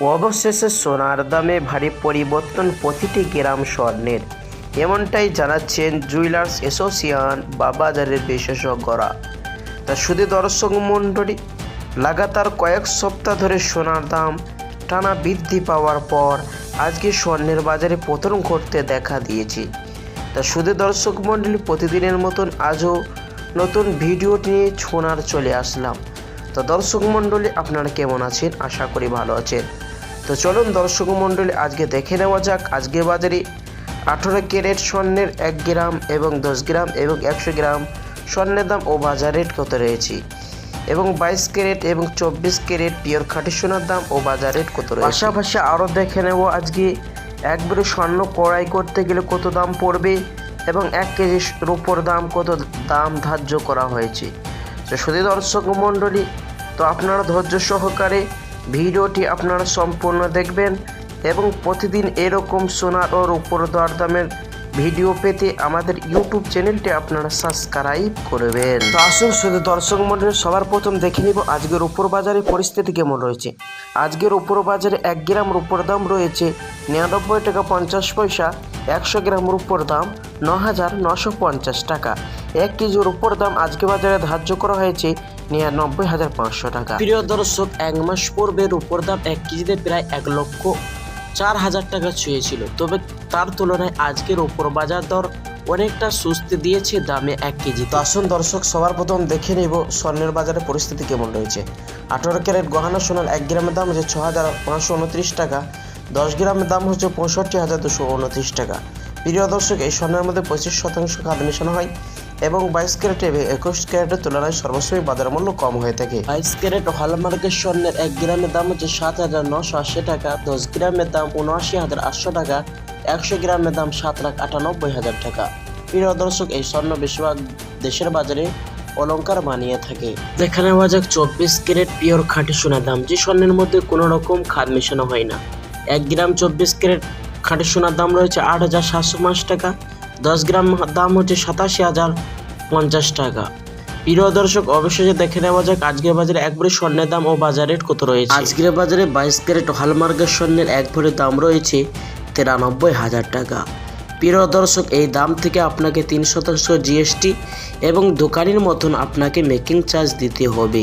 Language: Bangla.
অবশেষে সোনার দামে ভারী পরিবর্তন প্রতিটি গ্রাম স্বর্ণের, এমনটাই জানাচ্ছেন জুয়েলার্স অ্যাসোসিয়েশন বা বাজারের বিশেষজ্ঞরা। তা শুধু দর্শক মণ্ডলী, লাগাতার কয়েক সপ্তাহ ধরে সোনার দাম টানা বৃদ্ধি পাওয়ার পর আজকে স্বর্ণের বাজারে পতন ঘটতে দেখা দিয়েছে। তা শুধু দর্শক মণ্ডলী, প্রতিদিনের মতন আজও নতুন ভিডিও নিয়ে সোনার চলে আসলাম। তো দর্শক মণ্ডলী, আপনারা কেমন আছেন? আশা করি ভালো আছেন। তো চলুন দর্শক মণ্ডলী, আজকে দেখে নেওয়া যাক আজকে বাজারে 18 ক্যারেট স্বর্ণের 1 গ্রাম এবং 10 গ্রাম এবং 100 গ্রাম স্বর্ণের দাম ও বাজার রেট কত রয়েছে, এবং 22 ক্যারেট এবং 24 ক্যারেট পিওর খাঁটি সোনার দাম ও বাজার রেট কত রয়েছে। পাশাপাশি আরও দেখে নেব আজকে একবারে স্বর্ণ ক্রয় করতে গেলে কত দাম পড়বে এবং 1 কেজি রূপোর দাম কত দাম ধার্য করা হয়েছে। তো শুধু দর্শক মণ্ডলী, তো আপনারা ধৈর্য সহকারে ভিডিওটি আপনারা সম্পূর্ণ দেখবেন এবং প্রতিদিন এরকম সোনার ও রূপোর দরদামের ভিডিও পেতে আমাদের ইউটিউব চ্যানেলটি আপনারা সাবস্ক্রাইব করবেন। তো আসুন শুধু দর্শক মণ্ডলী, সবার প্রথম দেখে নিব আজকের রূপোর বাজারে পরিস্থিতি কেমন রয়েছে। আজকের রূপোর বাজারে 1 গ্রাম রূপোর দাম রয়েছে 99 টাকা 50 পয়সা, 100 গ্রাম রূপোর দাম 9,950 টাকা, 1 কেজি রূপোর দাম আজকে বাজারে ধার্য করা হয়েছে 99,500 টাকা। প্রিয় দর্শক, 1 মাস পূর্বে রূপোর দাম 1 কেজিতে প্রায় 1,04,000 টাকা ছুঁয়েছিল, তবে তার তুলনায় আজকের রূপোর বাজার দর অনেকটা স্বস্তি দিয়েছে দামে 1 কেজি। তো আসুন দর্শক, সবার প্রথম দেখে নেব স্বর্ণের বাজারে পরিস্থিতি কেমন রয়েছে। 18 ক্যারেট গহনা সোনার 1 গ্রামের দাম হচ্ছে 6,529 টাকা, 10 গ্রামের দাম হচ্ছে 65,229 টাকা। প্রিয় দর্শক, এই স্বর্ণের মধ্যে 25% খাদ মেশানো হয় এবং 22 ক্যারেট এবং 21 ক্যারেটের তুলনায় সর্বসময় বাজার মূল্য কম হয়ে থাকে। 22 ক্যারেট হলমার্কের স্বর্ণের 1 গ্রামের দাম হচ্ছে 7,980 টাকা, 10 গ্রামের দাম 79,800 টাকা, 100 গ্রামের দাম 7,98,000 টাকা। প্রিয় দর্শক, এই স্বর্ণ বেশিরভাগ দেশের বাজারে অলংকার বানিয়ে থাকে। দেখে নেওয়া যাক 24 ক্যারেট পিওর খাঁটি সোনার দাম, যে স্বর্ণের মধ্যে কোনো রকম খাদ মেশানো হয় না। 1 গ্রাম 24 ক্যারেট খাঁটি সোনার দাম রয়েছে 8,705 টাকা, 10 গ্রাম দাম হচ্ছে 87,050 টাকা। প্রিয় দর্শক, অবশেষে দেখে নেওয়া যাক আজকের বাজারে 1 ভরি স্বর্ণের দাম ও বাজার রেট কত রয়েছে। আজকের বাজারে 22 ক্যারেট হলমার্কের স্বর্ণের 1 ভরির দাম রয়েছে 93,000 টাকা। প্রিয় দর্শক, এই দাম থেকে আপনাকে 3% জিএসটি এবং দোকানের মতন আপনাকে মেকিং চার্জ দিতে হবে।